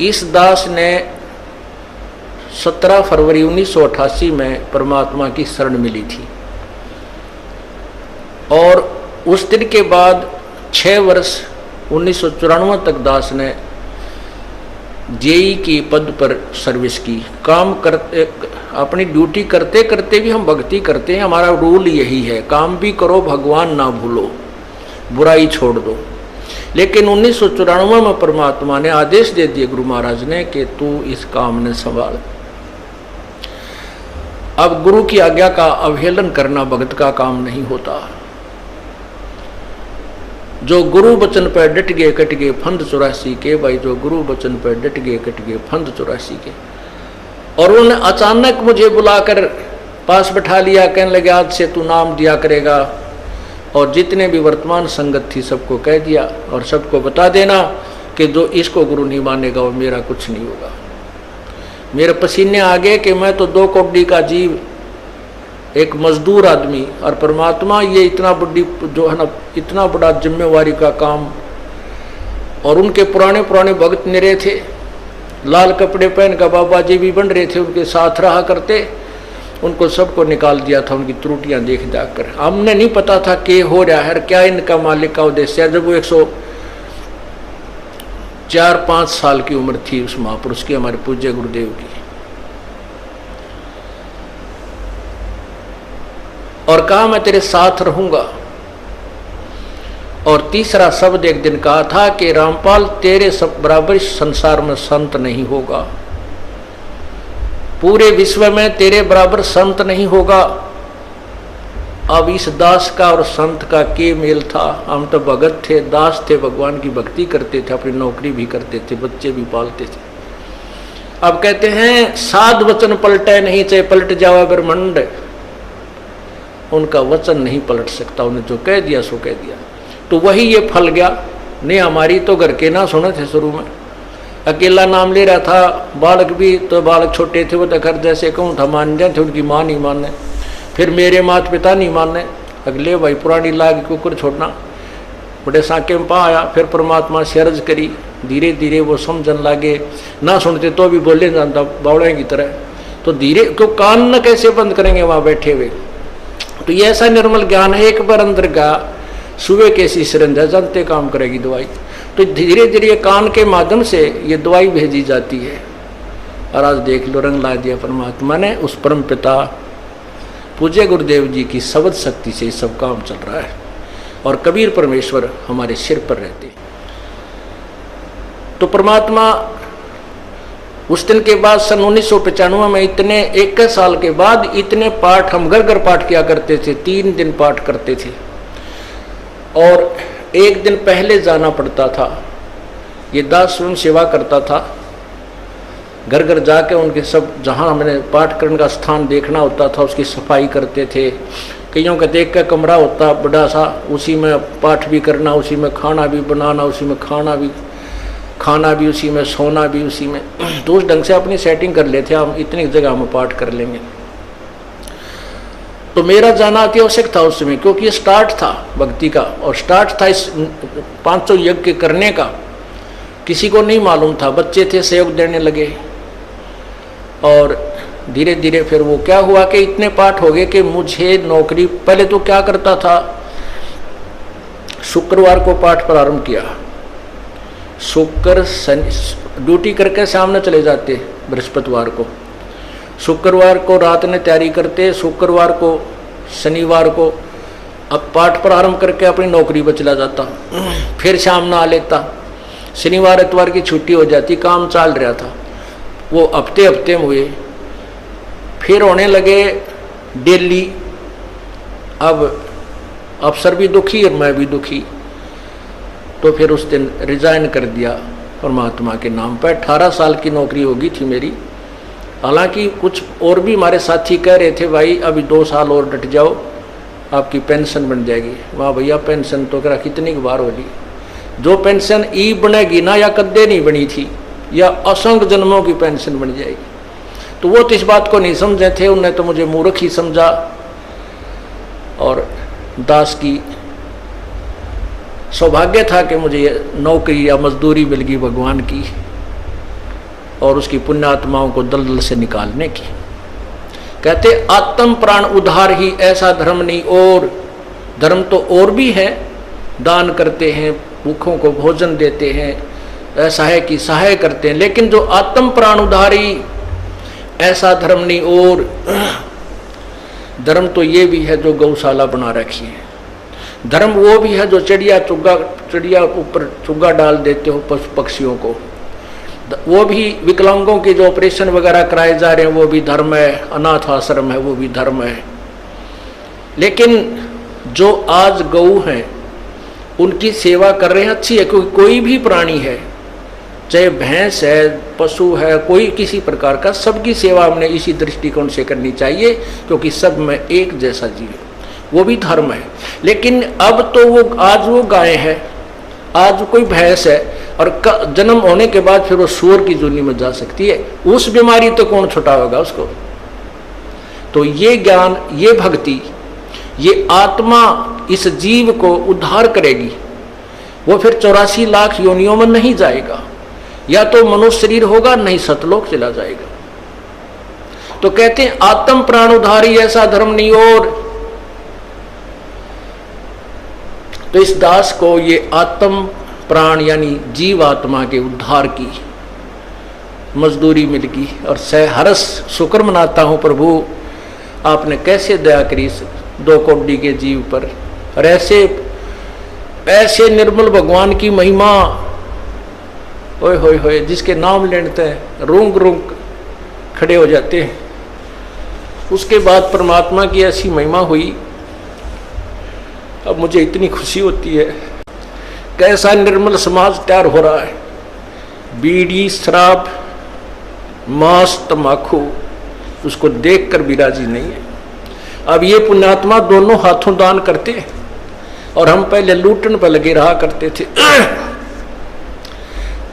इस दास ने 17 फरवरी 1988 में परमात्मा की शरण मिली थी और उस दिन के बाद 6 वर्ष 1994 तक दास ने जेई की पद पर सर्विस की। काम करते, अपनी ड्यूटी करते करते भी हम भक्ति करते हैं। हमारा रूल यही है, काम भी करो भगवान ना भूलो, बुराई छोड़ दो। लेकिन 1994 में परमात्मा ने आदेश दे दिए गुरु महाराज ने कि तू इस काम ने संभाल। अब गुरु की आज्ञा का अवहेलन करना भगत का काम नहीं होता। जो गुरु वचन पर डट गए कट गए फंद 84 के। भाई जो गुरु वचन पर डट गए कट गए फंद 84 के। और उन्होंने अचानक मुझे बुलाकर पास बैठा लिया, कहने लगे आज से तू नाम दिया करेगा और जितने भी वर्तमान संगत थी सबको कह दिया और सबको बता देना कि जो इसको गुरु नहीं मानेगा वो मेरा कुछ नहीं होगा। मेरे पसीने आ गए कि मैं तो 2 कौड़ी का जीव, एक मजदूर आदमी, और परमात्मा ये इतना बड़ी जो है ना, इतना बड़ा जिम्मेवारी का काम। और उनके पुराने पुराने भक्त निरे थे, लाल कपड़े पहन कर बाबा जी भी बन रहे थे, उनके साथ रहा करते। उनको सबको निकाल दिया था उनकी त्रुटियां देख जाकर। हमने नहीं पता था कि हो रहा है क्या इनका मालिक का उद्देश्य है। जब वो 104-5 साल की उम्र थी उस महापुरुष की, हमारे पूज्य गुरुदेव की। और कहा मैं तेरे साथ रहूंगा। और तीसरा शब्द एक दिन कहा था कि रामपाल तेरे सब बराबर संसार में संत नहीं होगा, पूरे विश्व में तेरे बराबर संत नहीं होगा। अब इस दास का और संत का के मेल था। हम तो भगत थे, दास थे, भगवान की भक्ति करते थे, अपनी नौकरी भी करते थे, बच्चे भी पालते थे। अब कहते हैं साध वचन पलटे नहीं, चाहे पलट जावा ब्रह्मंड। उनका वचन नहीं पलट सकता, उन्हें जो कह दिया सो कह दिया। तो वही ये फल गया। नहीं हमारी तो घर के ना सुने थे, शुरू में अकेला नाम ले रहा था। बालक भी तो बालक छोटे थे, वो तो घर जैसे कहूँ था मान जाए थे, उनकी माँ नहीं माने। फिर मेरे माता पिता नहीं माने। अगले भाई पुरानी लाग कुकर छोड़ना, बड़े साके में पा आया। फिर परमात्मा से अर्ज करी, धीरे धीरे वो समझन लागे। ना सुनते तो भी बोले जानता बावड़े की तरह। तो धीरे क्यों कान न कैसे बंद करेंगे वहाँ बैठे हुए। तो ये ऐसा निर्मल ज्ञान है, एक बार अंदर का सुबह कैसी सिरंजा जानते काम करेगी दवाई। तो धीरे धीरे कान के माध्यम से ये दवाई भेजी जाती है। और आज देख लो रंग ला दिया परमात्मा ने। उस परम पिता पूज्य गुरुदेव जी की शब्द शक्ति से सब काम चल रहा है और कबीर परमेश्वर हमारे सिर पर रहते। तो परमात्मा उस दिन के बाद सन 1995 में इतने 21 साल के बाद इतने पाठ हम घर घर पाठ किया करते थे। 3 दिन पाठ करते थे और एक दिन पहले जाना पड़ता था। ये दास स्वयं सेवा करता था, घर घर जाके उनके सब जहाँ हमने पाठ करने का स्थान देखना होता था उसकी सफाई करते थे। कईयों का देख का कमरा होता बड़ा सा, उसी में पाठ भी करना, उसी में खाना भी बनाना, उसी में खाना भी उसी में, सोना भी उसी में। तो उस ढंग से अपनी सेटिंग कर लेते हम, इतनी जगह हम पाठ कर लेंगे। तो मेरा जाना अति आवश्यक था उस समय, क्योंकि ये स्टार्ट था भक्ति का और स्टार्ट था इस 500 यज्ञ करने का। किसी को नहीं मालूम था, बच्चे थे सहयोग देने लगे। और धीरे धीरे फिर वो क्या हुआ कि इतने पाठ हो गए कि मुझे नौकरी, पहले तो क्या करता था, शुक्रवार को पाठ प्रारंभ किया। शुक्र शनि ड्यूटी करके सामने चले जाते बृहस्पतिवार को, शुक्रवार को रात में तैयारी करते, शुक्रवार को शनिवार को अब पाठ प्रारंभ करके अपनी नौकरी पर चला जाता। फिर शाम ना आ लेता, शनिवार इतवार की छुट्टी हो जाती। काम चल रहा था वो हफ्ते हफ्ते में हुए, फिर होने लगे डेली। अब अफसर भी दुखी और मैं भी दुखी। तो फिर उस दिन रिजाइन कर दिया परमात्मा के नाम पर। 18 साल की नौकरी होगी थी मेरी। हालांकि कुछ और भी हमारे साथी कह रहे थे भाई अभी 2 साल और डट जाओ आपकी पेंशन बन जाएगी। वाह भैया पेंशन तो करा कितनी बार होगी। जो पेंशन ई बनेगी ना, या कद्दे नहीं बनी थी, या असंख्य जन्मों की पेंशन बन जाएगी। तो वो तो इस बात को नहीं समझे थे, उन्हें तो मुझे मूर्ख ही समझा। और दास की सौभाग्य था कि मुझे नौकरी या मजदूरी मिल गई भगवान की। और उसकी पुण्यात्माओं को दलदल से निकालने की। कहते आत्म प्राण उद्धार ही ऐसा धर्म नहीं, और धर्म तो और भी है, दान करते हैं, भूखों को भोजन देते हैं, असहाय की सहाय करते हैं, लेकिन जो आत्म प्राण उद्धारी ऐसा धर्म नहीं। और धर्म तो ये भी है जो गौशाला बना रखी है, धर्म वो भी है जो चिड़िया ऊपर चुग्गा डाल देते हो पशु पक्षियों को, वो भी विकलांगों के जो ऑपरेशन वगैरह कराए जा रहे हैं वो भी धर्म है, अनाथ आश्रम है वो भी धर्म है। लेकिन जो आज गऊ हैं उनकी सेवा कर रहे हैं, अच्छी है, क्योंकि कोई भी प्राणी है, चाहे भैंस है, पशु है, कोई किसी प्रकार का, सबकी सेवा हमने इसी दृष्टिकोण से करनी चाहिए, क्योंकि सब में एक जैसा जीव है, वो भी धर्म है। लेकिन अब तो वो आज वो गाय है, आज कोई भैंस है, और जन्म होने के बाद फिर वो सूअर की जूनी में जा सकती है, उस बीमारी तो कौन छुटाएगा उसको। तो ये ज्ञान, ये भक्ति, ये आत्मा इस जीव को उद्धार करेगी। वो फिर 84 लाख योनियों में नहीं जाएगा, या तो मनुष्य शरीर होगा, नहीं सतलोक चला जाएगा। तो कहते हैं आत्म प्राण उद्धारी ऐसा धर्म नहीं। और तो इस दास को ये आत्म प्राण यानी जीव आत्मा के उद्धार की मजदूरी मिल गई, और हरस शुक्र मनाता हूं प्रभु, आपने कैसे दया करी इस 2 कोटि के जीव पर। और ऐसे निर्मल भगवान की महिमा, ओए होए होए, जिसके नाम लेते हैं रूंग रूंग खड़े हो जाते हैं। उसके बाद परमात्मा की ऐसी महिमा हुई, अब मुझे इतनी खुशी होती है। कैसा निर्मल समाज तैयार हो रहा है, बीड़ी शराब मांस तंबाकू उसको देखकर भी राजी नहीं है। अब ये पुण्यात्मा दोनों हाथों दान करते हैं, और हम पहले लूटन पर लगे रहा करते थे,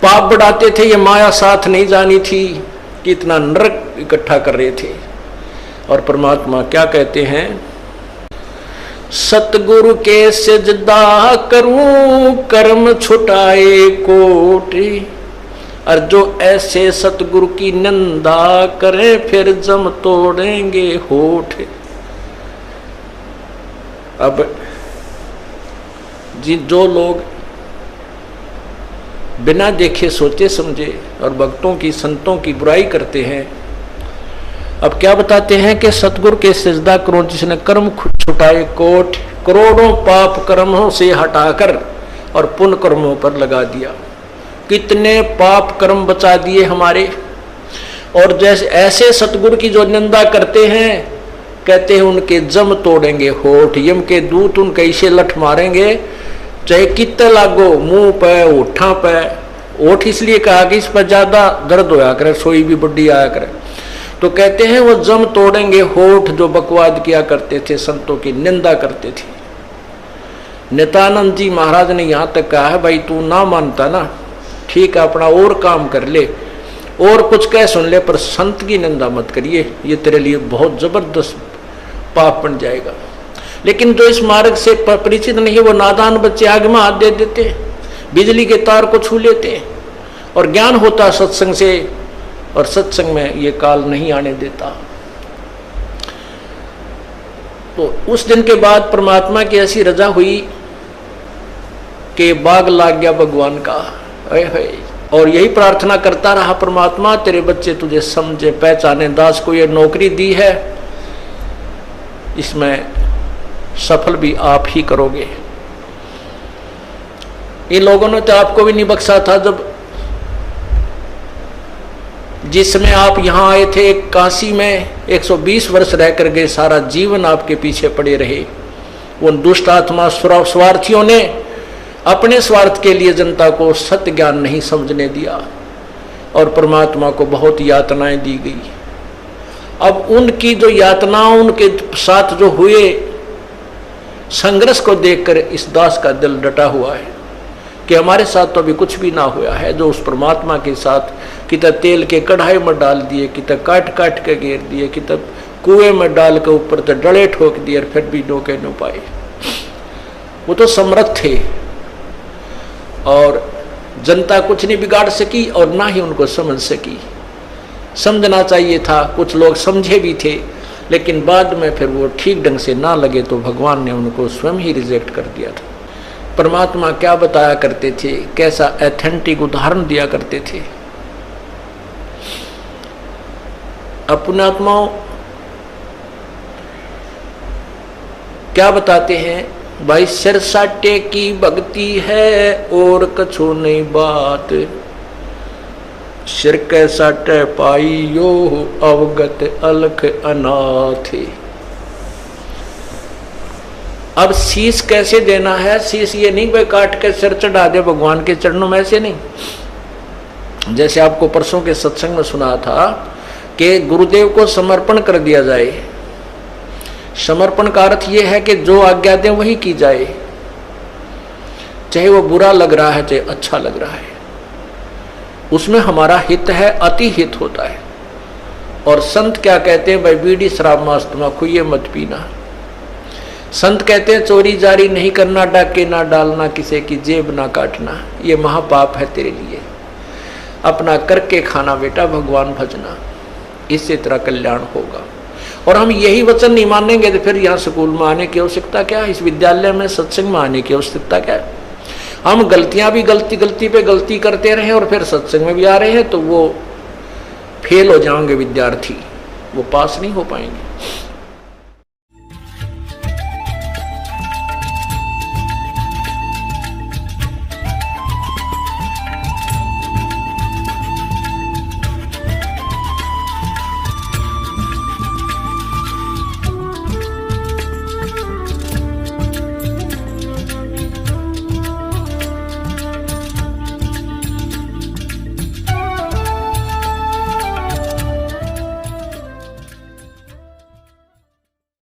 पाप बढ़ाते थे, ये माया साथ नहीं जानी थी कि इतना नरक इकट्ठा कर रहे थे। और परमात्मा क्या कहते हैं, सतगुरु के सिजदा करूं कर्म छुटाए कोटि, और जो ऐसे सतगुरु की निंदा करें फिर जम तोड़ेंगे होठ। अब जो लोग बिना देखे सोचे समझे और भक्तों की संतों की बुराई करते हैं, अब क्या बताते हैं कि सतगुरु के सिजदा करो जिसने कर्म छुटाए कोट, करोड़ों पाप कर्मों से हटाकर और पुण्य कर्मों पर लगा दिया। कितने पाप कर्म बचा दिए हमारे। और जैसे ऐसे सतगुरु की जो निंदा करते हैं, कहते हैं उनके जम तोड़ेंगे होठ, यम के दूत उनके इसे लठ मारेंगे, चाहे कितने लागो, मुंह पे होठा पे। होठ इसलिए कहा कि इस पर ज्यादा दर्द होया करे, सोई भी बुढ़ी आया करे। तो कहते हैं वो जम तोड़ेंगे होठ जो बकवाद किया करते थे, संतों की निंदा करते थे। नित्यानंद जी महाराज ने यहाँ तक कहा है, भाई तू ना मानता ना, ठीक है अपना और काम कर ले और कुछ कह सुन ले, पर संत की निंदा मत करिए, ये तेरे लिए बहुत जबरदस्त पाप बन जाएगा। लेकिन जो इस मार्ग से परिचित नहीं है, वो नादान बच्चे आग में हाथ दे देते, बिजली के तार को छू लेते, और ज्ञान होता सत्संग से, और सत्संग में ये काल नहीं आने देता। तो उस दिन के बाद परमात्मा की ऐसी रजा हुई कि बाग लाग गया भगवान का। और यही प्रार्थना करता रहा, परमात्मा तेरे बच्चे तुझे समझे पहचाने, दास को ये नौकरी दी है, इसमें सफल भी आप ही करोगे। इन लोगों ने तो आपको भी नहीं बख्शा था, जब जिसमें आप यहाँ आए थे काशी में 120 वर्ष रह कर गए, सारा जीवन आपके पीछे पड़े रहे। उन दुष्ट आत्मा स्वार्थियों ने अपने स्वार्थ के लिए जनता को सत्य ज्ञान नहीं समझने दिया, और परमात्मा को बहुत यातनाएं दी गई। अब उनकी जो यातनाओं, उनके साथ जो हुए संघर्ष को देखकर इस दास का दिल डटा हुआ है कि हमारे साथ तो अभी कुछ भी ना हुआ है। जो उस परमात्मा के साथ कितना तेल के कढ़ाई में डाल दिए, कितना काट काट के घेर दिए, कितना कुएं में डाल के ऊपर तो डले ठोक दिए, और फिर भी डोके न पाए। वो तो समर्थ थे, और जनता कुछ नहीं बिगाड़ सकी और ना ही उनको समझ सकी। समझना चाहिए था, कुछ लोग समझे भी थे, लेकिन बाद में फिर वो ठीक ढंग से ना लगे तो भगवान ने उनको स्वयं ही रिजेक्ट कर दिया था। परमात्मा क्या बताया करते थे, कैसा ऑथेंटिक उदाहरण दिया करते थे। अपनात्माओं क्या बताते हैं, भाई सिर साटे की भक्ति है और कछु नहीं बात, सिर के साटे पाइयो अवगत अलख अनाथ। अब शीश कैसे देना है, शीश ये नहीं भाई काट के सिर चढ़ा दे भगवान के चरणों में, ऐसे नहीं। जैसे आपको परसों के सत्संग में सुना था कि गुरुदेव को समर्पण कर दिया जाए। समर्पण का अर्थ यह है कि जो आज्ञा दे वही की जाए, चाहे वो बुरा लग रहा है चाहे अच्छा लग रहा है, उसमें हमारा हित है, अति हित होता है। और संत क्या कहते हैं, भाई बीड़ी शराब मांस तम्बाकू ये मत पीना। संत कहते हैं चोरी जारी नहीं करना, डाके ना डालना, किसी की जेब ना काटना, ये महापाप है तेरे लिए। अपना करके खाना बेटा, भगवान भजना, इससे तेरा कल्याण होगा। और हम यही वचन नहीं मानेंगे तो फिर यहाँ स्कूल में आने की आवश्यकता क्या है, इस विद्यालय में सत्संग में आने की आवश्यकता क्या है। हम गलतियां भी गलती पे गलती करते रहे और फिर सत्संग में भी आ रहे हैं तो वो फेल हो जाएंगे विद्यार्थी, वो पास नहीं हो पाएंगे।